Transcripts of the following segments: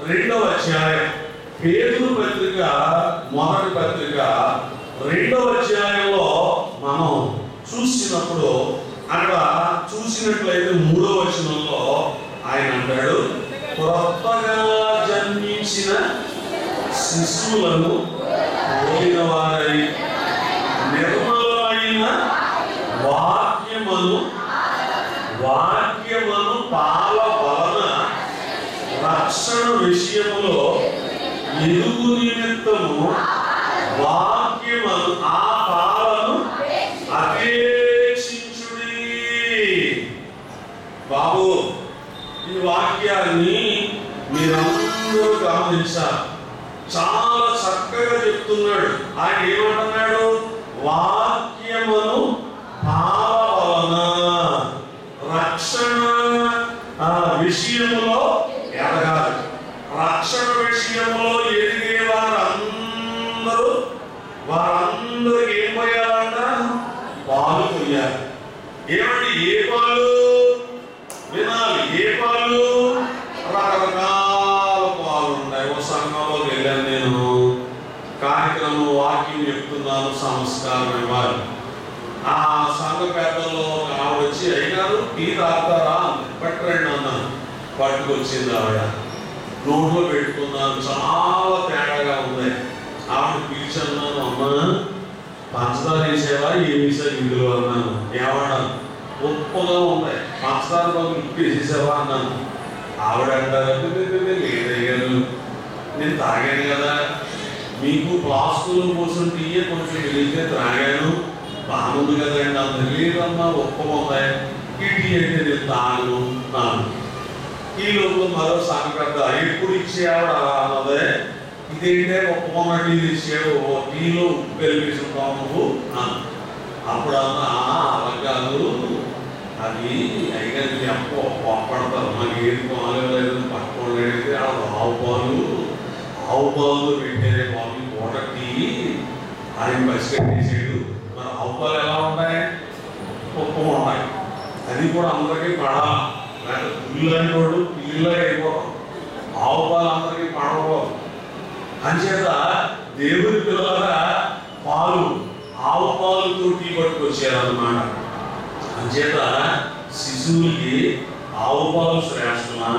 2వ అధ్యాయం, పేతురు పత్రిక మొదటి పత్రిక 2వ అధ్యాయంలో మనం చూసినప్పుడు అక్కడ చూసినట్లయితే 3వ వచనంలో ఆయన అంటాడు, క్రొత్తగా జన్మించిన శిశువులను పోలిన వారై నిర్మలమైన వాక్యమును పాల వలన రక్షణ విషయములో ఎరుగు నిమిత్తము వాక్యమును ఆ పాలను అపేక్షించుడి. బాబు, ఈ వాక్యాన్ని మీరందరూ గమనించాలి. చాలా చక్కగా చెప్తున్నాడు. ఆయన ఏమంటున్నాడు? వాక్యమును పాల వలన రక్షణ విషయంలో ఎదగాలి. రక్షణ విషయంలో ఎదిగే వారందరూ ఏం పోయాలంట? పాలు పోయాలి. ఏమండి? ఏ పాలు వినాలి? ఏ పాలు? రకరకాల పాలు ఉన్నాయి. ఓ సంఘంలోకి వెళ్ళాను నేను, కార్యక్రమం వాక్యం చెప్తున్నాను, సంస్కారం ఇవ్వాలి. ఆ సంఘ పెద్దల్లో ఆవిడ వచ్చి, అయ్యారు టీ తాగుతారా పట్టరండి అన్నాను. పట్టుకొచ్చింది ఆవిడ, నోట్లో పెట్టుకున్నాను. చాలా తేడాగా ఉంది. ఆవిడ పిలిచన్నాను, అమ్మా పంచదార వేసేవా ఏమిసా ఇందులో అన్నాను. ఏమన్నా ఉప్పుగా ఉన్నాయి, పంచదార బదులు ఉప్పు వేసేసావా అన్నాను. ఆవిడ అంటారు, లేదయ్యారు నేను తాగాను కదా, మీకు ప్లాస్కులు కోసం టీయే కొంచెం వెలిగితే త్రాగాను, బాగుంది కదండి అంత. లేదమ్మా ఉప్పగా ఉన్నాయి, ఈ టీ అయితే నేను తాగను నాను. ఈ లోపల మరో సంగత ఎప్పుడు ఇచ్చేవాడు అలా అన్నదే, ఇదేంటే ఉప్పగా టీ తెచ్చాడు, టీలో ఉప్పు కలిపేసుకుంటావు నువ్వు అన్న. అప్పుడు అన్న అలా కాదు, అది అయిగారు పడతారు, మాకు ఏది పాలు పట్టుకోలేదైతే ఆవు పాలు పెట్టేదే బాబు పూట టీ ఆయన పసిగట్టేసాడు. మరి ఆవు పాలు ఎలా ఉంటాయి? ఉప్పగా ఉంటాయి. అది కూడా అందరికీ పడాలి, లేకపోతే పుల్లు అనేవాడు పిల్లిలా అయిపోవడం. ఆవు పాలు అందరికీ పడకూడదు. అంచేత దేవుని పిల్లలుగా పాలు ఆవు పాలుతో టీ పట్టుకొచ్చారన్నమాట. అంచేత శిశువులకి ఆవు పాలు శ్రేష్టమా,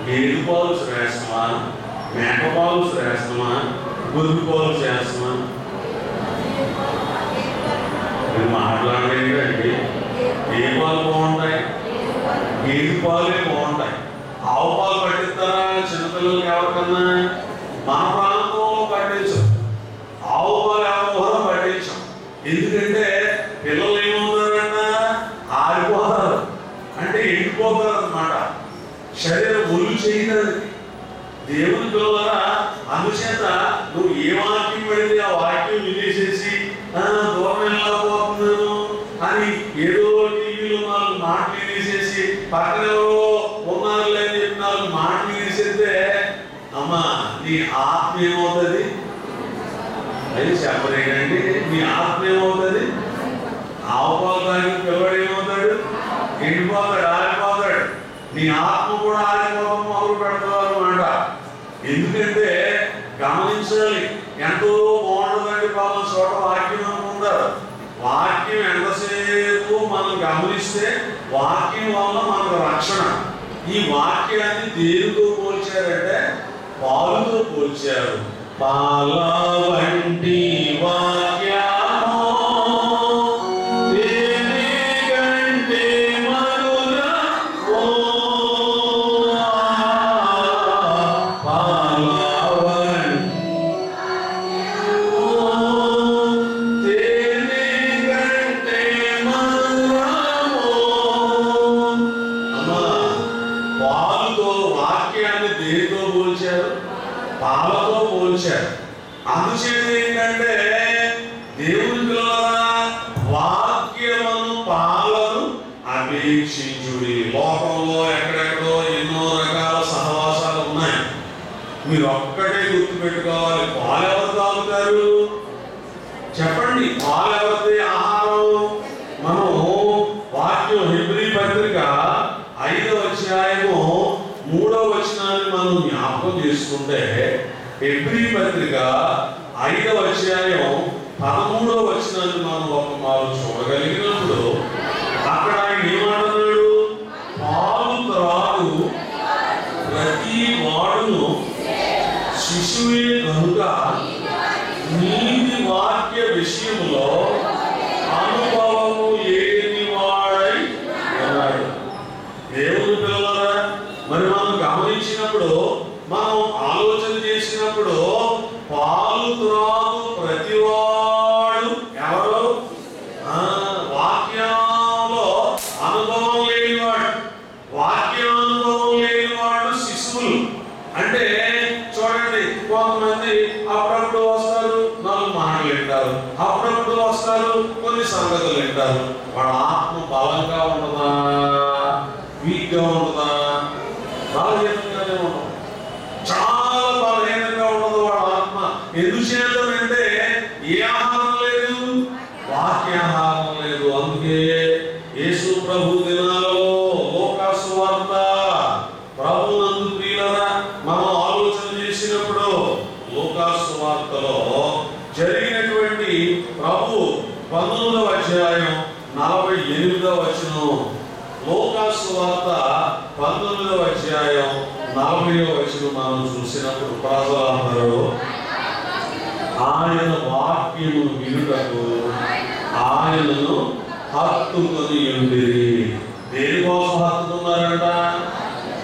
గేదె పాలు శ్రేష్టమా, మేక పాలు శ్రేష్టమా, గొర్రె పాలు శ్రేష్టమా? మీరు మాట్లాడలేదండి. ఏ పాలు బాగుంటాయి? గేదె పాలే బాగుంటాయి. ఆవు పాలు పట్టిస్తారా చిన్నపిల్లలకి? ఎవరికన్నా మన ప్రాంతంలో పట్టించం. ఆవు పాలు ఎవరో పట్టించాం. ఎందుకంటే పిల్లలు ఏమవుతారన్న ఆరిపోతారు, అంటే ఎండిపోతారు అన్నమాట. శరీరం ఒళ్ళు చేయడానికి దేవుని పిల్లల. అందుచేత నువ్వు ఏ వాక్యం పెడితే ఆ వాక్యం వినేసేసి దూరం వెళ్ళకపోతున్నాను అని ఏదో టీవీలో 4 మాటలు వినేసేసి పక్కన ఎవరో ఉన్నారు లేని చెప్పి 4 మాటలు వినేసేస్తే అమ్మా నీ ఆత్మ ఏమవుతుంది? అది చెప్పలేనండి. నీ ఆత్మ ఏమవుతుంది? ఆవు పాలు తాగిన పిల్లవాడు ఏమవుతాడు? ఎండిపోతాడు, ఆరిపోతాడు. నీ ఆత్మ కూడా ఆరిపోవడం మొదలు పెడతావు అన్నమాట. ఎందుకంటే గమనించాలి, ఎంతో బాగుంటుందండి పాపం చోట వాక్యం అనుకుంటారు. వాక్యం ఎంతసేపు మనం గమనిస్తే వాక్యం వల్ల మనకు రక్షణ. ఈ వాక్యాన్ని దేనితో పోల్చారంటే పాలుతో పోల్చారు. పాల వంటి వాక్యము తేనె కంటే మధురము, పాల వంటి తేనె కంటే మధురము. అమ్మా, పాలుతో వాక్యాన్ని దేనితో పోల్చారు? పాలతో పోల్చారు. అందుచేత ఏంటంటే దేవుని పిల్లల వాక్యమును పాలను అపేక్షించుడి. లోకంలో ఎక్కడెక్కడో ఎన్నో రకాల సహవాసాలు ఉన్నాయి. మీరు ఒక్కటే గుర్తు పెట్టుకోవాలి, పాలు ఎవరు తాగుతారు? చెప్పండి, పాలు ఎవరిది ఆహారం? మనం వాక్యం హెబ్రీ పత్రిక 5వ అధ్యాయము 3వ వచనాన్ని మనం జ్ఞాపకం జ్ఞాపకం చేసుకుంటే హెబ్రీ పత్రిక 5వ అధ్యాయం 13వ వచనాన్ని మనం ఒక మారు చూడగలిగినప్పుడు అక్కడ ఆయన ఏమంటున్నాడు? పాలు త్రాగు ప్రతి వాడును శిశువే కనుక నీతి వాక్య విషయంలో అనుభవము లేని వాడై ఉన్నాడు. దేవుని పిల్లలారా, మరి మనం గమనించినప్పుడు, మనం ఆలోచన చేసినప్పుడు పాలు త్రాగు ప్రతివాడు ఎవరు? వాక్యంలో అనుభవం లేనివాడు. వాక్యానుభవం లేనివాడు శిశువులు. అంటే చూడండి, కొంతమంది అప్పుడప్పుడు వస్తారు, 4 మాటలు వింటారు, అప్పుడప్పుడు వస్తారు, కొన్ని సంగతులు వింటారు. వాడు ఆత్మ బలంగా ఉండదా, వీక్గా ఉండదా? బలహీనంగానే ఉండదు, చాలా బలహీనంగా ఉండదు వాడు ఆత్మ. ఎందుచేతంటే ఏ ఆహారం లేదు, వాక్యాహారం లేదు. అందుకే యేసు ప్రభు దినాలలో లోకా సువార్త ప్రభునందు ప్రియులారా, మనం ఆలోచన చేసినప్పుడు లోకా సువార్తలో జరిగినటువంటి ప్రభు 19వ అధ్యాయం 48వ వచనం, లోకా సువార్త 19వ అధ్యాయం 40వ వచనం మనం చూసినప్పుడు ప్రజలందరూ ఆయన వాక్యము వినుటకు ఆయనను హత్తుకొని ఉండిరి. దేనికోసం హత్తుకున్నారంట?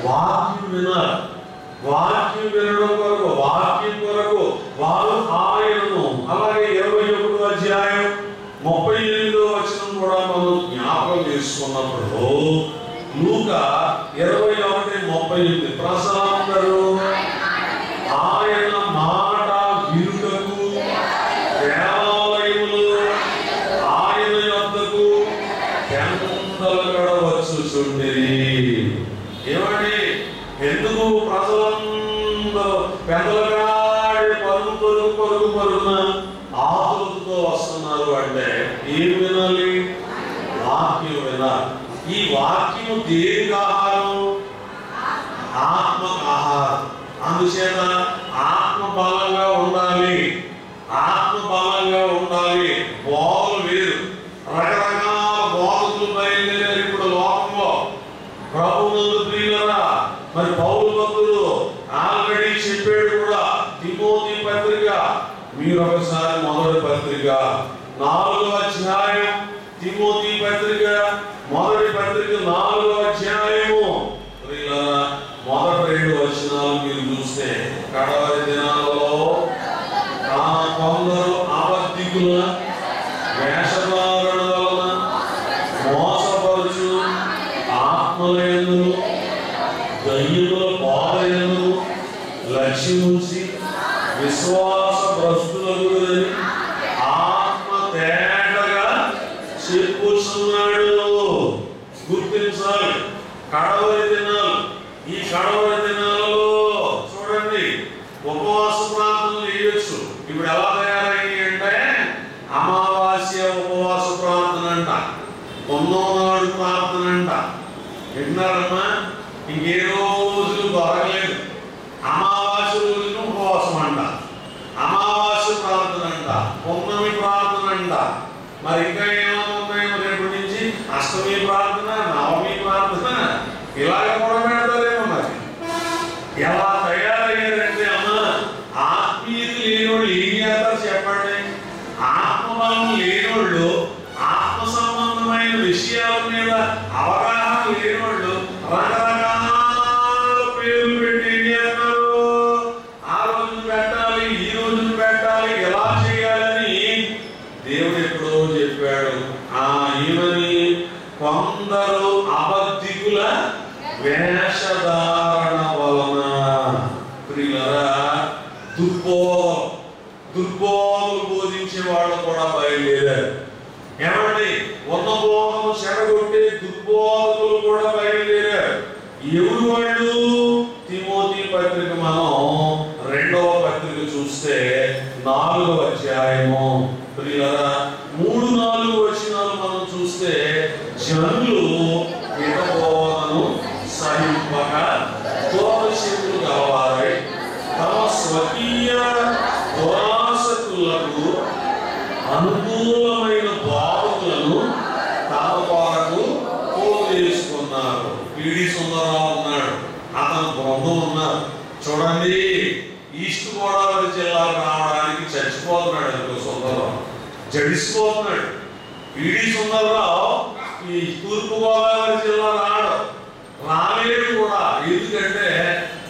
వాక్యం వినాలి. వాక్యం వినడం కొరకు, వాక్యం కొరకు వారు ఆయనను. అలాగే 21వ అధ్యాయం 38వ వచనం కూడా మనం జ్ఞాపకం చేసుకున్నప్పుడు లూకా 21:38 ప్రజలందరూ ఆయన మాట వినుటకు దేవాలయములు ఆయన యొద్దకు పెందలకడ వచ్చుచుండిరి. ఏమండి, ఎందుకు ప్రజలందరూ పెందలకాడి పరుగున ఆతులతో వస్తున్నారు అంటే ఏం వినాలి? వాక్యం వినాలి. ఈ వాక్యము దేనికి ఆహారం? ఆత్మకు ఆహారం. అందుచేత ఆత్మ బలంగా ఉండాలి, ఆత్మ బలంగా ఉండాలి. బోధలు వేరు, రకరకాల బోధకులు బయలుదేరారు ఇప్పుడు లోకంలో. ప్రభువునందు ప్రియులారా, మరి పౌలు భక్తుడు ఆల్రెడీ చెప్పాడు కూడా, తిమోతి పత్రిక, మీరు ఒకసారి మొదటి పత్రిక 4వ అధ్యాయం, తిమోతి పత్రిక మొదటి పత్రిక 4వ అధ్యాయము ప్రియులారా, మొదటి 2 వచనాలు మీరు చూస్తే, కడవరి దినాలలో కొందరు అబద్ధికుల వేషధారణ వలన మోసపరుచు ఆత్మలందు దయ్యముల పాలయందు లక్ష్యముంచి విశ్వాస భ్రష్టులగునని ఆత్మ తేటగా చెప్పుచున్నాడు. గుర్తించాలి. కడవరి దినాలు, ఈ కడవరి దినాలలో చూడండి, ఉపవాస ప్రార్థనలు చేయొచ్చు. ఇప్పుడు ఎలా తయారయ్యి అంటే అమావాస్య ఉపవాస ప్రార్థన అంట, 9వ నాడు ప్రార్థన అంట. విన్నారమ్మా? ఇంకే రోజులు దొరకలేదు. అమావాస్య రోజున ఉపవాసం అంట, అమావాస్య ప్రార్థన అంట, పౌర్ణమి ప్రార్థన అంట. మరి ఇంకా ఏమవుతున్నాయో రేపటి నుంచి అష్టమి ప్రార్థన, నవమి ప్రార్థన, ఇలాగ కూడా పెడతారేమో. మరి ఎలా తయారయ్యారంటే అమ్మా, ఆత్మీయత లేనివాళ్ళు ఏం చేస్తారు చెప్పండి? ఆత్మబలం లేనివాళ్ళు, ఆత్మ సంబంధమైన విషయాల మీద అవగాహన లేనివాళ్ళు రకరకాల పేర్లు పెట్టి ఏం చేస్తారు? ఆ రోజును పెట్టాలి, ఈ రోజును పెట్టాలి, ఎలా చేయాలని దేవుడు ఎప్పుడో చెప్పాడు. ఈమెని కొందరు అబద్ధికుల వేషధారణ వలన ప్రియులారా, దుర్బోధలు బోధించే వాళ్ళు కూడా బయలుదేరారు. ఏమండి, ఉన్న బోధను చెడగొట్టే దుర్బోధకులు కూడా బయలుదేరారు. ఎవరు వాళ్ళు? తిమోతి పత్రిక మనం 2వ పత్రిక చూస్తే 4వ అధ్యాయము ప్రియులారా 3-4 వచనాలు మనం చూస్తే, జనులు హితబోధను సహింపక దోషులు గలవారై స్వకీయ దురాసక్తులకు అనుకూలమైన బాధలను తమ కొరకు పోగేసుకున్నారు. పిడి సుందరరావు ఉన్నాడు, అతను బృందం ఉన్నారు. చూడండి, ఈస్ట్ గోదావరి జిల్లాకు రావడానికి చచ్చిపోతున్నాడు అనుకో సుందరరావు, జడిసిపోతున్నాడు. పిడి సుందరరావు ఈ తూర్పు గోదావరి జిల్లా రాలేడు కూడా. ఎందుకంటే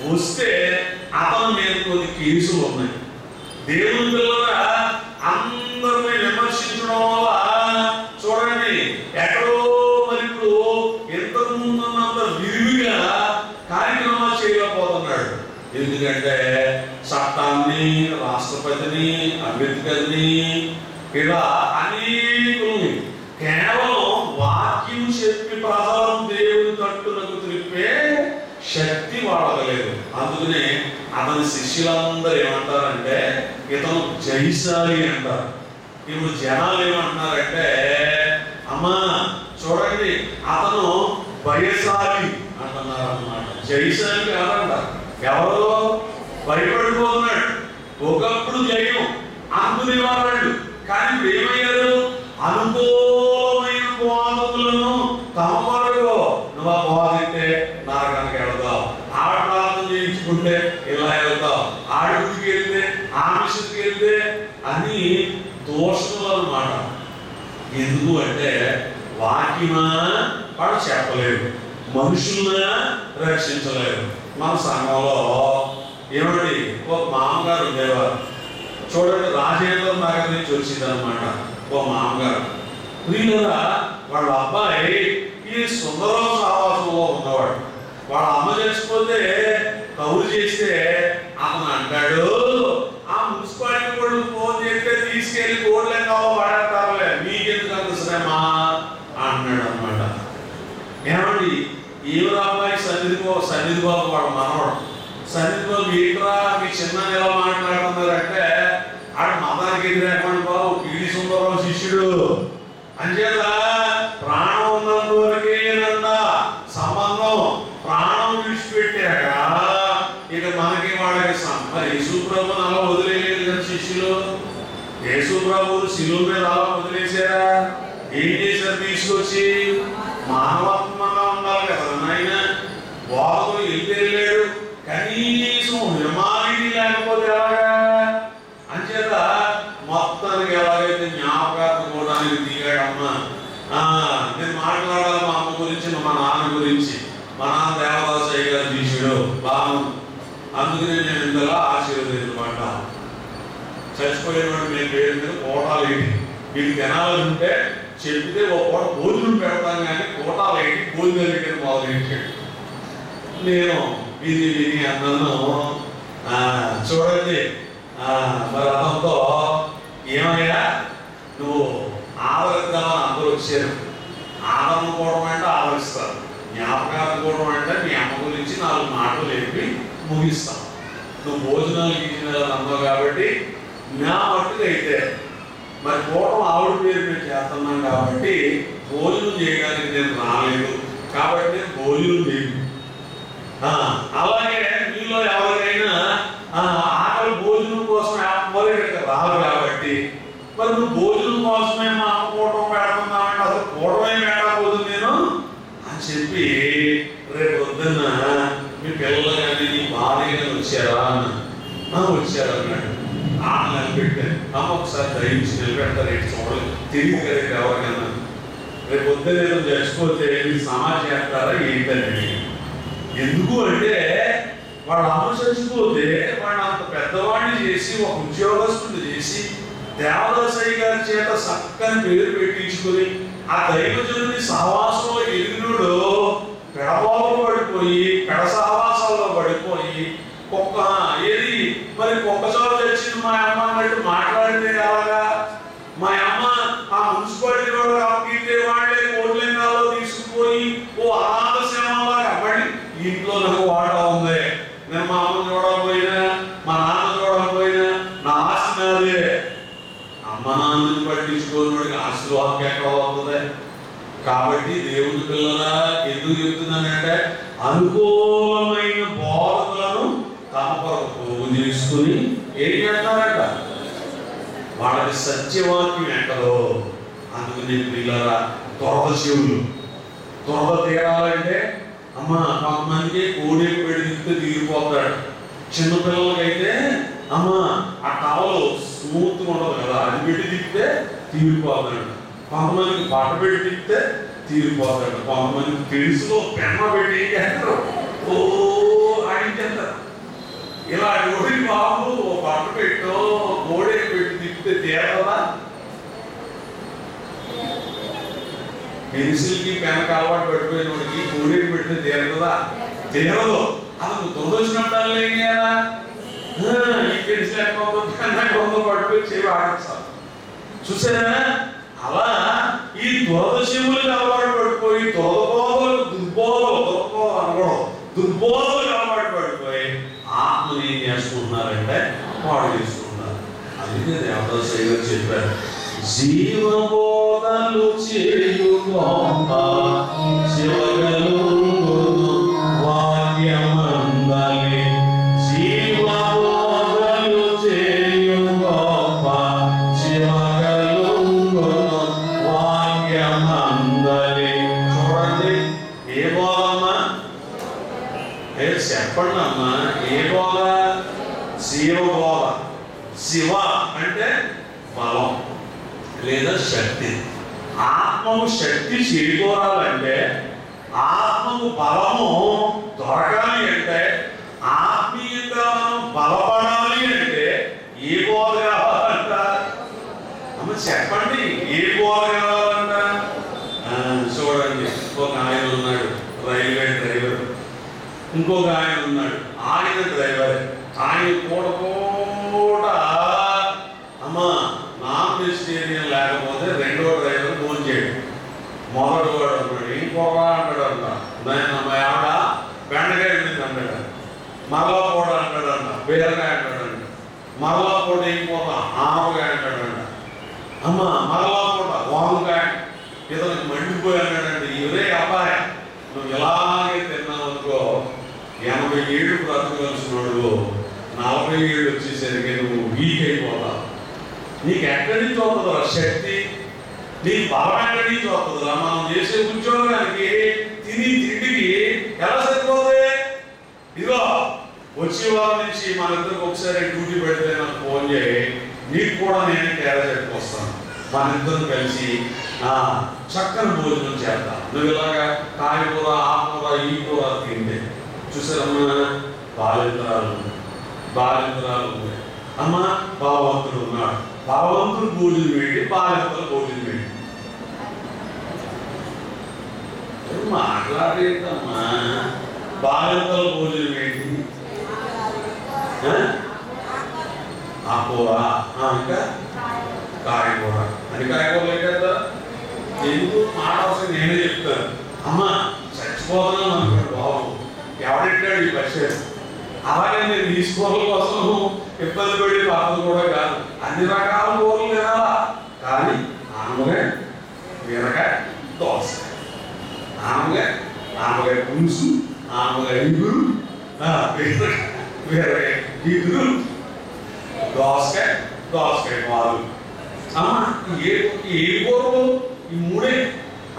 వస్తే అతని మీద కొన్ని కేసులు ఉన్నాయి. దేవుని పిల్లగా అందరినీ విమర్శించడం వల్ల చూడండి ఎక్కడో మరి ఇప్పుడు ఇంతకు ముందున్నంత విరివిగా కార్యక్రమాలు చేయలేకపోతున్నాడు. ఎందుకంటే చట్టాన్ని, రాష్ట్రపతిని, అంబేద్కర్ని, ఇలా అనేకులు కేవలం వాక్యం చెప్పి ప్రజలను దేవుని తట్టునకు త్రిప్పే శక్తి వాడగలేదు. అందుకనే అతని శిష్యులందరూ ఏమంటారంటే ఇతను జైశాలి అంటారు. ఇప్పుడు జనాలు ఏమంటున్నారంటే అమ్మా చూడండి అతను భయశాలి అంటున్నారు అన్నమాట. జైశాలి కాదంట, ఎవరో భయపడిపోతున్నాడు. ఒకప్పుడు జయం అందుకునేవాళ్ళు, కానీ ఇప్పుడు ఏమయ్యారు? అనుకూలమైన బోధకులను తమ వరకు నువ్వు బోధిస్తే నరకానికి వెళ్తావు, ఆడ ప్రార్థన చేయించుకుంటే ఇలా వెళ్తావు, ఆడుగుడికి వెళ్తే ఆ మిషన్కి వెళ్తే అని దోషములు అన్నమాట. ఎందుకు అంటే వాక్యమా వాడు చెప్పలేరు, మనుషుల్ని రక్షించలేరు. మన సంఘంలో ఏమండి ఒక మామగారు ఉండేవారు. చూడండి, రాజేంద్ర నగర్ నుంచి వచ్చింది అనమాట ఓ మామగారు. వీళ్ళ వాళ్ళ అబ్బాయి ఈ సుందరరావు సహవాసంలో ఉన్నవాడు. వాళ్ళ అమ్మ చచ్చిపోతే కౌలు చేస్తే అతను అంటాడు, ఆ మున్సిపాలిటీ వాళ్ళు ఫోన్ చేస్తే తీసుకెళ్లి కోట్లే కావో పడేస్తారులే, మీకెందుకు అంత శ్రమ అన్నాడు అనమాట. ఏమండి ఈవిడ అబ్బాయి సన్నిధి బాబు వాడు మనవాడు. సన్నిధి బాబు ఏంట్రా మీ చిన్న ఎలా మాట్లాడుతున్నారంటే ఆడ మతానికి ఎదురేకండి బాబు, పిడి సుందరరావు శిష్యుడు అంచేత ప్రాణం ఉన్నంత వరకేనందా సంబంధం. ప్రాణం విడిచిపెట్టాక ఇక మనకి వాళ్ళకి మరి యేసుప్రభుని అలా వదిలేయలేదు కదా శిష్యులు. యేసుప్రభుని శిలువ మీద అలా వదిలేశారా? ఏం చేశారు? తీసుకొచ్చి మానవత్వంగా ఉండాలి కదా నాయన. బాబు వెళ్ళాడు, కనీసం హ్యుమానిటీ లేకపోతే ఎలాగా? అంచేత మొత్తానికి ఎలాగైతే జ్ఞాపకార్థం కూడా దిగాడమ్మా. నేను మాట్లాడాలి మా అమ్మ గురించి, మా నాన్న గురించి. మా నాన్న దేవదాసయ్య గారు శిష్యుడు బాగుంది, అందుకనే నేను ఇంతలా ఆశీర్వదించమాట. చచ్చిపోయినవాడు మీ పేరు మీద కోటాలు ఏంటి మీకు తినాలంటే చెప్తే ఒక పూట భోజనం పెడతాం, కానీ కోటాలు ఏంటి భోజనం దగ్గర మొదలెట్టాడు. నేను విని అన్నాను. చూడండి మరి అతనితో ఏమయ్యా నువ్వు ఆదరిద్దామని అందరూ వచ్చారు. ఆదరనుకోవడం అంటే ఆదరిస్తారు, జ్ఞాపకార్థం అంటే మీ అమ్మ గురించి 4 మాటలు చెప్పి ముగిస్తాం. నువ్వు భోజనాలు గీసినాలు అన్నావు కాబట్టి నా మట్టుకు అయితే మరి పూర్వం ఆవిడ పేరు మేము చేస్తున్నాం కాబట్టి భోజనం చేయడానికి నేను రాలేదు కాబట్టి నేను భోజనం చేయను. అలాగే మీలో ఎవరికైనా ఆకలి భోజనం కోసం మరి రాదు కాబట్టి మరి నువ్వు భోజనం కోసమే మా అమ్మ కూటం పెడుతున్నామంటే అసలు కూటమే పెట్టకపోతుంది నేను అని చెప్పి రేపు పొద్దున్న మీ పిల్లలు కానీ నీ భార్య కానీ వచ్చారా అన్న. వచ్చారు అన్నాడు. ఆమె నిలబెట్టాను. అమ్మ ఒకసారి దయించి నిలబెడతారు, ఏంటి చూడలేదు తెలియదు కదా ఎవరికైనా. రేపు పొద్దున్న నేను చచ్చిపోతే మీరు సమాజం చేస్తారా ఏంటండి? ఎందుకు అంటే వాళ్ళ అమ్మ చచ్చిపోతే వాడు అంత పెద్దవాడిని చేసి ఒక ఉద్యోగస్తుని చేసి దేవదాసయ్య గారి చేత చక్కని పేరు పెట్టించుకుని ఆ దైవజనుని సహవాసంలో ఎదిగినోడు పెడబాబు పడిపోయి పెడ సహవాసాల్లో పడిపోయి కుక్క ఏది మరి కుక్కచోట చచ్చింది మా అమ్మ అన్నట్టు మాట్లాడితే అలాగా మా అమ్మ ఆ మున్సిపాలిటీ వాళ్ళు అప్పగితే వాళ్ళే కోట్లింగాల్లో తీసుకుపోయి ఓ అనాథ సేవలాగా మళ్ళీ ఇంట్లో నాకు వాటా ఉంది, నేను మా అమ్మ చూడకపోయినా మా నాన్న చూడకపోయినా నా ఆస్తి నాదే. అమ్మ నాన్నని పట్టించుకోనివాడికి ఆశీర్వాదం ఎక్కడ వస్తుంది? కాబట్టి దేవుని పిల్లలా ఎందుకు చెప్తున్నానంటే అనుకూలమైన బోధకులను తమ కొరకు పోగు చేసుకుని ఏం చేస్తారట? వాళ్ళకి సత్యవాక్యం ఎక్కడో. అందుకని పిల్లరా, త్వరద చెవులు త్వరద తీరాలంటే అమ్మ కొంతమందికి కోడి పెడి తిప్పితే తీరిపోతాడు. చిన్నపిల్లలకైతే అమ్మ ఆ టవలు స్మూత్గా ఉండదు కదా, అది పెట్టి తిప్పితే తీరిపోతాడు. కొంతమందికి బట్ట పెట్టి తిప్పితే తీరిపోతాడు. కొంతమందికి తెలుసులో పెన్న పెట్టి ఏం చేస్తారు? ఓ ఆడించేస్తారు. ఇలా కోడి బాబు బట్ట పెట్టో కోడే పెట్టి తిప్పితే తీరదా? పెన్సిల్కి పెన్కి అలవాటు పడిపోయిన వాడికి కోడేకి పెడితే తీరదా? తీరదు. అసలు తొందొచ్చినట్టు ఏం చేయాలా? ఈ పెన్సిల్ ఎక్కడ పడిపోయి చేయి ఆడించాలి. చూసారా? అలా ఈ దురద చెవులకు అలవాటు పడిపోయి దుర్బోధలకు అలవాటు పడిపోయి ఆత్మని ఏం చేసుకుంటున్నారంటే పాడు చేసుకుంటున్నారు. అందుకే దేవదాసు సైగా చెప్పారు, జీవబోధలు చేయు గొప్ప శివగలుగును వాక్యమందలి. జీవబోధలు చేయు గొప్ప శివగలుగును వాక్యమందలి. చూడండి, ఏ బోధమ్మా? చెప్పండి అమ్మా, ఏ బోధ? శివబోధ. శివ అంటే బలం లేదా శక్తి. ఆత్మకు శక్తి చేకూరాలంటే, ఆత్మకు బలము దొరకాలి అంటే, ఆత్మీయంగా మనం బలపడాలి అంటే ఏ బోధ కావాలంట? అమ్మ చెప్పండి, ఏ బోధ కావాలంట? చూడండి, ఒక ఆయన ఉన్నాడు రైల్వే డ్రైవర్, ఇంకొక ఆయన ఉన్నాడు ఆయన డ్రైవర్. ఆయన కూడా అమ్మా నాన్ వెజిటేరియన్ లేకపోతే రెండో డ్రైవర్ ఫోన్ చేయడు. మొదటి వాడు అన్నాడు ఇంకొక అంటాడు అంట, నేను మా ఆవిడ బెండకాయ ఉంది అంటాడు. మరలా కూడా అంటాడంట బీరకాయ అంటాడంట. మరలా కూడా ఇంకొక ఆనపకాయ అంటాడంట. అమ్మ మరలా కూడా వంకాయ. ఇతనికి మండిపోయి అన్నాడంటే, ఇవరే అబ్బాయి నువ్వు ఇలాగే తిన్నావు అనుకో 80 ఏళ్ళు బ్రతకవలసినోడు 40 ఏళ్ళు వచ్చేసరికి నువ్వు వీక్ అయిపోతావు. నీకు ఎక్కడి నుంచి వస్తుందా శక్తి? నీ బలం ఎక్కడి నుంచి వస్తుందా? మనం చేసే ఉద్యోగానికి తిని తిండికి ఎలా సరిపోతుంది? ఇదిగో వచ్చే వారం నుంచి మన ఇద్దరికి ఒకసారి డ్యూటీ పెడితే నాకు ఫోన్ చేయి, నీకు కూడా నేను కేర చెప్పుకొస్తాను. మన ఇద్దరు కలిసి చక్కని భోజనం చేద్దాం. నువ్వు ఇలాగా కాయకూర ఆకుకూర ఈ కూర తింటే చూసారమ్మా, బాలింతరాలు అమ్మ భావవంతుడు ఉన్నాడు. భావవంతుడు భోజనం వేయండి, బాలింతలు భోజనం వేయండి. మాట్లాడేదమ్మా, బాలింతలు భోజనం వేయండి. ఆ కూర ఇంకా కాయకూర అని కాయకూరలు ఏంటా? ఎందుకు మాట అవసరం నేనే చెప్తాను. అమ్మ చచ్చిపోతున్నాను అనుకోండి బాబు, ఎవడెట్టాడు ఈ పరిస్థితి? అలాగే నేను ఈ కూరల కోసం ఇబ్బంది పడి బాధలు కూడా కాదు, అన్ని రకాల కూరలు తినాలా. కానీ ఆనపకాయ, బీరకాయ, దోసకాయ, ఆనపకాయ పులుసు, ఆనపకాయ ఇగురు, బీరకాయ ఇగురు, దోసకాయ పాలు. అమ్మ ఏ కూరలు? ఈ మూడే.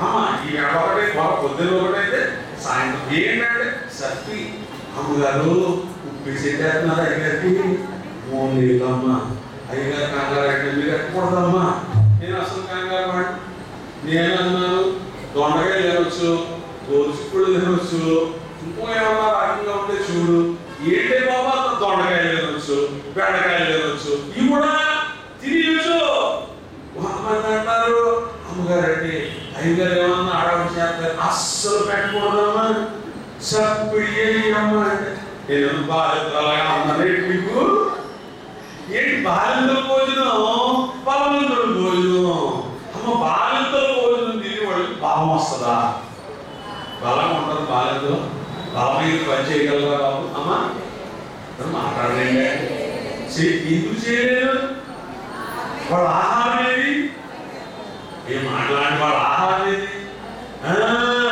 అమ్మ ఈ ఒకటే వాళ్ళ పొద్దున ఒకటైతే సాయంత్రం ఏంటంటే శక్తి. అమ్మగారు ఉప్పి చెట్టేస్తున్నారు అయ్యగారికి. మూడు నీళ్ళమ్మా, అయ్యగారు కంగారు అయితే మీరు ఎక్కకూడదమ్మా. నేను అసలు కంగారు పడి నేను అన్నాను, దొండకాయలు తినవచ్చు, గోరుచిక్కుడు తినవచ్చు, ఇంకో ఏమన్నా రకంగా ఉంటే చూడు. ఏంటే బాబా దొండకాయలు తినవచ్చు, బెండకాయలు తినవచ్చు, ఇవి కూడా తినవచ్చు. కొంతమంది అంటారు అమ్మగారు అంటే అయ్యగారు ఏమన్నా ఆడవాళ్ళు చేస్తారు, అస్సలు పెట్టకూడదమ్మా, సప్పుడు అమ్మా అంటే నేను బాలింతలాగా అన్నదేంటి మీకు? ఏంటి బాలింతల భోజనం, బలవంతుల భోజనం? అమ్మ బాలింతల భోజనం తిని వాళ్ళకి బలం వస్తుందా? బలం ఉంటుంది బాలింతలు. బలమైన పని చేయగలరా బాబు? అమ్మా మాట్లాడలేండి, ఎందుకు చేయలేదు? వాళ్ళ ఆహారం ఏది? ఏం మాట్లాడి వాళ్ళ ఆహారం ఏది?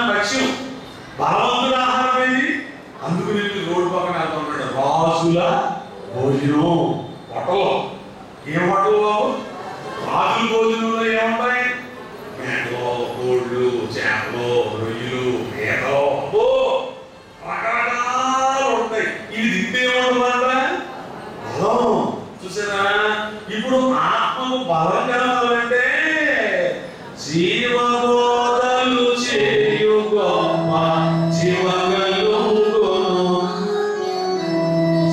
పక్షం. బలవంతుల ఆహారం ఏది? అందుకు నేను రోడ్డు పక్కన వెళ్తున్నాడు రాజు రాజుల భోజనం. హోటల్లో ఏం హోటల్ బాబు? రాజుల భోజనంలో ఏముంటాయి? మేకలు, కోళ్ళు, చేపలు, రొయ్యలు, పీతలు, అబ్బో రకరకాలు ఉంటాయి. ఇవి తింటేమంటుందంట బలం. చూసారా? ఇప్పుడు ఆత్మకు బలం కలగాలంటే జీవబోధలు చేయు గొప్ప జీవగలుగును.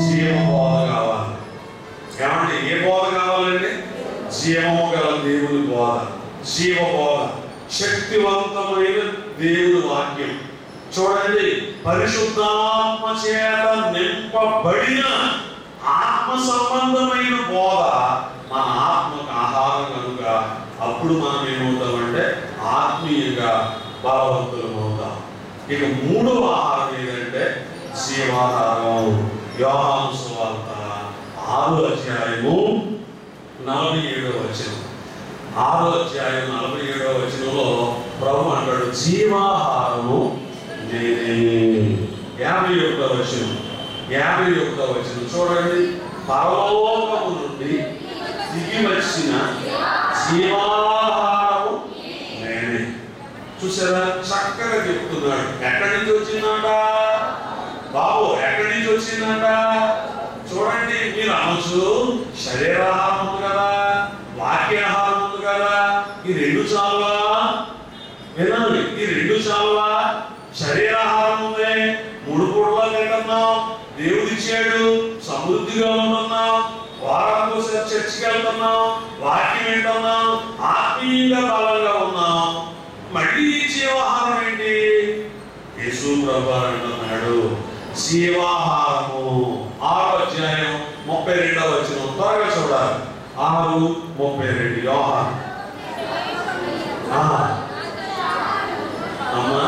జీవబోధ కావాలి. ఏమంటే ఏ బోధ కావాలండి? జీవము గల దేవుని బోధ, జీవబోధ, శక్తివంతమైన దేవుని వాక్యం. చూడండి, పరిశుద్ధాత్మ చేత నింపబడిన ఆత్మ సంబంధమైన బోధ మన ఆత్మకు ఆహారం కనుక అప్పుడు మనం ఏమవుతామంటే ఆత్మీయంగా బలవంతులం అవుతాం. ఇక మూడవ ఆహారం ఏదంటే జీవాహారం. యోహాను సువార్త 6వ అధ్యాయము 47వ వచనం. 6వ అధ్యాయం 47వ వచనంలో ప్రభు అంటాడు, జీవాహారము నేనే. 51వ వచనం, 51వ వచనం చూడండి, పరలోకము నుండి దిగి వచ్చిన జీవాహారము నేనే. చూసారా? చక్కగా చెప్తున్నాడు. ఎక్కడి నుంచి వచ్చిందంట బాబు? ఎక్కడి నుంచి వచ్చిందంట? చూడండి, మీరు అనొచ్చు శరీరాహారం ఉంది కదా, వాక్యాహారం ఉంది కదా, ఈ రెండు చాలువా? వినండి, ఈ రెండు చాలువా? శరీరాహారం ఉంది, 3 పూటలా తింటున్నాం, దేవుడు ఇచ్చాడు, సమృద్ధిగా ఉంటున్నాం, వారానికి చర్చికి వెళ్తున్నాం, వాక్యం వింటున్నాం, ఆత్మీయంగా బలంగా ఉన్నాం. మళ్ళీ జీవాహారం ఏంటి? యేసు ప్రభువు అంటున్నాడు జీవాహారము. 6వ అధ్యాయం 32వ వచనం త్వరగా చూడాలి. 6:32 యోహాను. అమ్మా,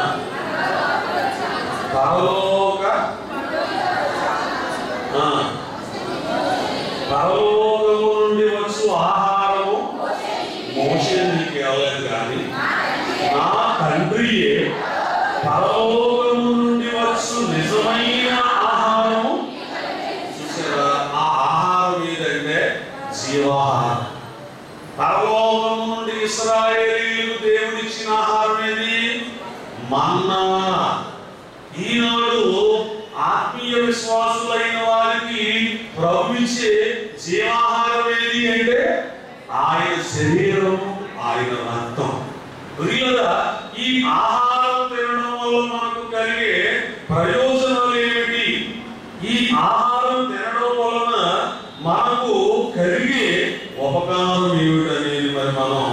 పరలోకము నుండి వచ్చు ఆహారము మోషే నీకు ఇవ్వలేదు కానీ నా తండ్రియే పరలోకము నుండి వచ్చు నిజమైన ఆహారము. చూసారా? ఆ ఆహారం ఏదంటే జీవాహారం. పరలోకము నుండి ఇశ్రాయేలీయులు దేవుడిచ్చిన ఆహారం ఏది? మన్నా. ఈనాడు ఆత్మీయ విశ్వాసులైన వారికి ప్రభువిచ్చే జీవాహారం ఏది అంటే ఆయన శరీరం, ఆయన రక్తం. ప్రియులారా, ఈ ఆహారం తినడం వల్ల మనకు కలిగే ప్రయోజనాలు ఏమిటి? ఈ ఆహారం తినడం వలన మనకు కలిగే ఉపకారం ఏమిటనేది మరి మనం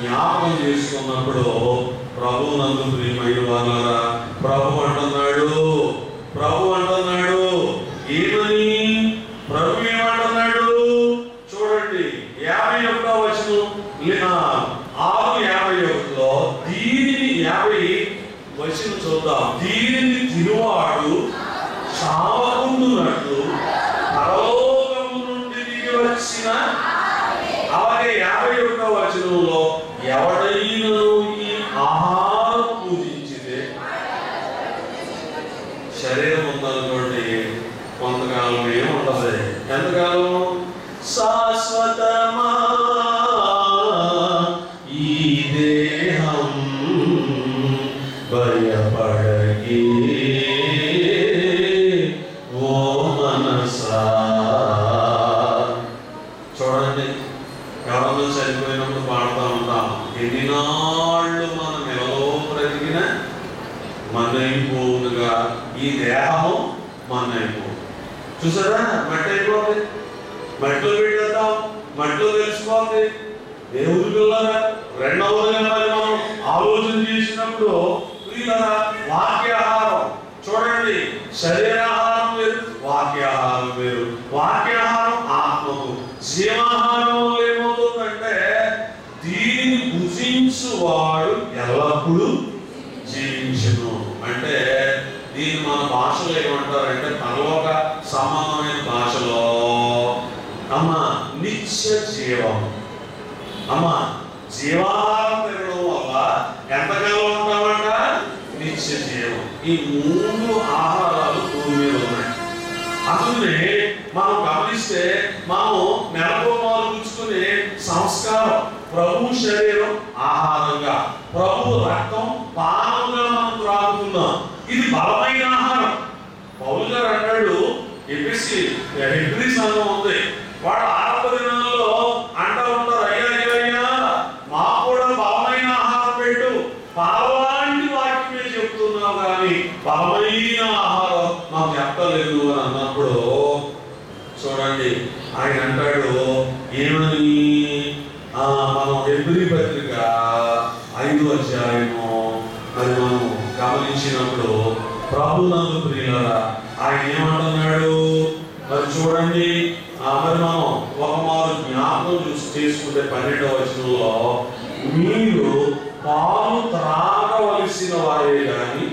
జ్ఞాపకం చేసుకున్నప్పుడు ప్రభు నందు ప్రియమైన వారులారా, ప్రభు అంటున్నాడు ఏమని? ప్రభు ఏమంటున్నాడు చూడండి, 51వ వచనం 6:51లో దీనిని 50 వచనం చూద్దాం. దీనిని తినువాడు చావకుండునట్లు పరలోకము నుండి దిగి వచ్చిన. అలాగే 51వ వచనంలో ఎవడైనా ఈ ఆహారం పూజించితే, శరీరం ఉందనుకోండి కొంతకాలం ఏముంటది? ఎంతకాలం? శాశ్వతమా ఈ దేహం భయపడకి ఓ మనసా. చూడండి, ఎవరన్నా చనిపోయినప్పుడు పాడుతూ ఉంటాం, ఎన్ని నాళ్ళు మన నెలలో బ్రతికిన మన్నైపోవునుగా ఈ దేహము మన్నైపో. చూసారా? మట్టి అయిపోతుంది, మట్టిలో పెట్టేద్దాం, మట్టిలో తెలిసిపోతుంది. దేవుడి పిల్లరా, రెండవదిగా మరి మనం ఆలోచన చేసినప్పుడు వాక్యాహారం చూడండి, శరీరాహారం వేరు, వాక్యాహారం వేరు. వాక్యాహారం ఆత్మకు, జీవాహారం ఏమవుతుందంటే దీనిని భుజించువాడు ఎల్లప్పుడూ జీవించును. అంటే దీన్ని మన భాషలో ఏమంటారంటే పరలోక సంబంధమైన భాషలో నిత్య జీవం. జీవాహారం తినడం వల్ల ఎంతకాలం ఉంటామంట? నిత్య జీవం. ఈ 3 ఆహారాలు భూమి మీద ఉన్నాయి. అందుకనే మనం గమనిస్తే మనం నెలకు మాలు పుచ్చుకునే సంస్కారం ప్రభు శరీరం ఆహారంగా, ప్రభు రక్తం పానంగా మనం త్రాగుతున్నాం. ఇది బలమైన ఆహారం. పౌలు గారు అన్నాడు, హెబ్రీ సంఘం ఉంది, వాడు ఆరంభ దినాల్లో అంటూ ఉంటారు, అయ్యా మాకు కూడా బలమైన ఆహారం పెట్టు, పాలలాంటి వాక్యమే చెప్తున్నావు కానీ బలమైన ఆహారం మాకు చెప్పలేదు అని అన్నప్పుడు చూడండి ఆయన అంటాడు ఏమని, మనం హెబ్రీ పత్రిక 5వ అధ్యాయము మరి మనం గమనించినప్పుడు ప్రభునందు ప్రియులారా ఆయన ఏమంటున్నాడు మరి చూడండి. మరి మనం ఒక మారు జ్ఞాపకం చేసుకుంటే 12వ వచనంలో, మీరు పాలు త్రాగవలసిన వారే కానీ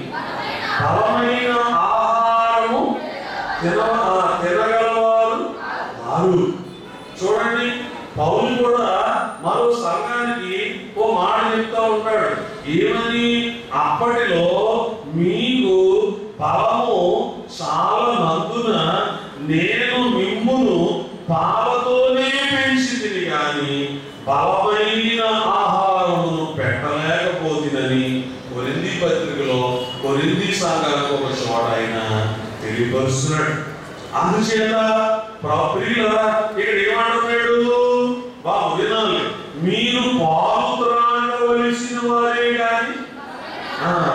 బలమైన ఆహారము తినగలవారు కాదు. చూడండి పౌలు కూడా మరో సంఘానికి ఓ మాట చెప్తా ఉంటాడు, ఏమని, అప్పటిలో మీకు బలము చాలా నందున నేను మిమ్మును పాలతోనే పెంచితిని కానీ బలమైన ఆహారమును పెట్టలేకపోతినని కొరింథీ పత్రికలో కొరింథీ సంఘానికి ఒక చోట ఆయన తెలియపరుస్తున్నాడు. అందుచేత ప్రియులారా ఇక్కడ ఏమంటున్నాడు, బాబు వినాలి, మీరు పాలు త్రాగవలసిన వారే కానీ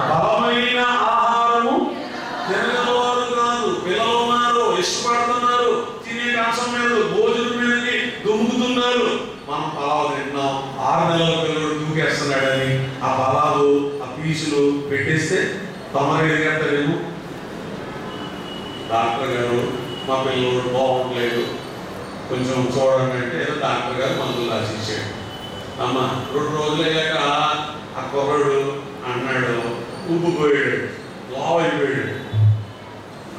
బలమైన ఆహారము తినగలవారు కాదు. పిల్లలు ఉన్నారు, ఇష్టపడుతున్నారు, తినే కాసం మీద భోజనం మీదకి దుమ్ముకుతున్నారు. మనం పలావు తింటున్నాం, 6 నెలల పిల్లలు దూకేస్తున్నాడని ఆ పలావు ఆ పీసులు పెట్టేస్తే 95 గంటలేము డాక్టర్ గారు మా పిల్లలు బాగుండలేదు కొంచెం చూడండి అంటే ఏదో డాక్టర్ గారు మందులు రాసిచ్చాడు. అమ్మ 2 రోజులు అయ్యాక ఆ కుర్రాడు అన్నాడు, ఉబ్బిపోయాడు, లావ్ అయిపోయాడు.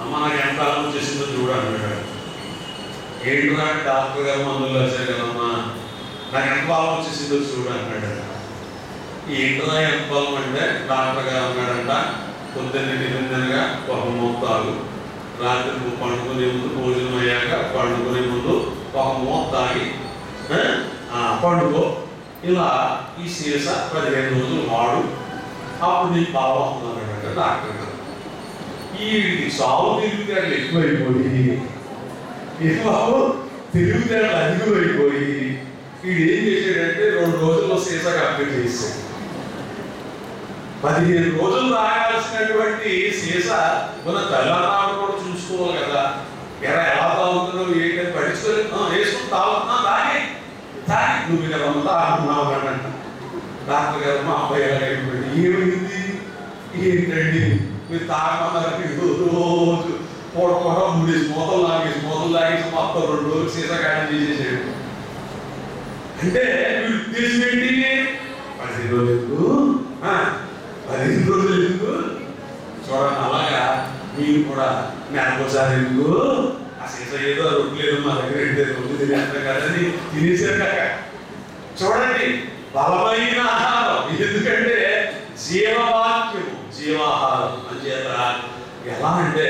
అమ్మ నాకు ఎంత ఆలోచన చేసిందో చూడు అన్నాడు. ఏంట్రా డాక్టర్ గారు మందులు రాశారు కదమ్మా, నాకు ఎంత బలం వచ్చేసిందో చూడు అన్నాడు. ఏంట్రా ఎంత బలం అంటే డాక్టర్ గారు అన్నాడంట, పొద్దున్న తినగా ఒక మోతాలు, రాత్రి పండుకునే ముందు భోజనం అయ్యాక పండుకునే ముందు ఒక మోత తాగి పండుకో, ఇలా ఈ సీస 15 రోజులు వాడు, అప్పుడు నీకు బాగా వస్తున్నాడంటే డాక్టర్ గారు. ఈ సాగు తిరుగుతాడు ఎక్కువైపోయి, బాబు తిరుగుతాడు అధికమైపోయి వీడు ఏం చేశాడంటే 2 రోజుల్లో సీసా కంప్లీట్ చేశాడు. 15 రోజులు తాగాల్సినటువంటి సీసా మన తల్లిదండ్రులు కూడా చూసుకోవాలి కదా, ఎలా తాగుతున్నావు ఏంటని పట్టించుకోలేదు, వేసుకుని తాగుతున్నా తాగి తాగి నువ్వు ఇక్కడ అంతా ఆడుతున్నావు అనంట. డాక్టర్ గారు మా అబ్బాయి ఎలా అయిపోయింది, ఏమైంది ఏంటండి మీరు తాగమన్నారు, రోజు పూడకుండా 3 మూతలు లాగేసి మొత్తం 2 రోజులు సీసా గాయం చేసేసాడు. అంటే వీడు ఉద్దేశం ఏంటి, 15 రోజులు ఎందుకు 15 రోజులు ఎందుకు చూడండి. అలాగా మీరు కూడా నెలకోసారి ఎందుకు, ఆ సీసా ఏదో రొట్టెలేదు మా దగ్గర 2 రోజులు తినేస్తాం కదని తినేసారు కాక. చూడండి బలమైన ఆహారం, ఎందుకంటే జీవవాక్యము జీవాహారం అంచేత ఎలా అంటే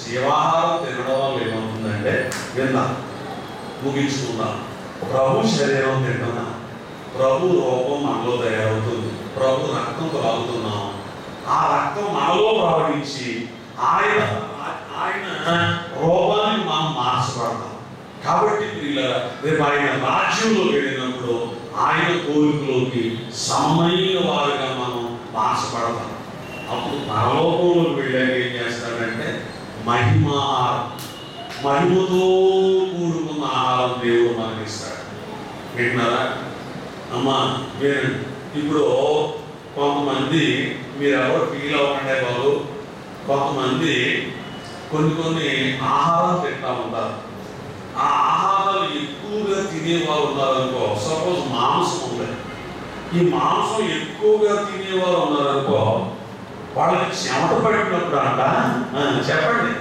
జీవాహారం తినడం వల్ల ఏమవుతుందంటే విందాం ముగించుకుందాం. ప్రభు శరీరం తింటున్నాం, ప్రభు రూపం మనలో తయారవుతుంది, ప్రభు రక్తం త్రాగుతున్నాం, ఆ రక్తం మనలో ప్రవహించి ఆయన రూపాన్ని మనం మార్చబడతాం. కాబట్టి రేపు ఆయన రాజ్యంలోకి వెళ్ళినప్పుడు ఆయన కోరికలోకి సమమైన వారిగా మనం మార్చబడతాం. అప్పుడు పరలోకంలోకి వెళ్ళాక ఏం చేస్తాడంటే మహిమాహారం, మహిమతో కూడుకున్న ఆహారం దేవుడు మనకి ఇస్తాడు. వింటున్నారా అమ్మా వినండి. ఇప్పుడు కొంతమంది మీరు ఎవరు ఫీల్ అవ్వకండి బాబు, కొంతమంది కొన్ని ఆహారాలు తింటా ఉంటారు. ఆ ఆహారాలు ఎక్కువగా తినేవారు ఉన్నారనుకో, సపోజ్ మాంసం ఉంది, ఈ మాంసం ఎక్కువగా తినేవారు ఉన్నారనుకో, వాళ్ళకి చెమట పడినప్పుడు అంట చెప్పండి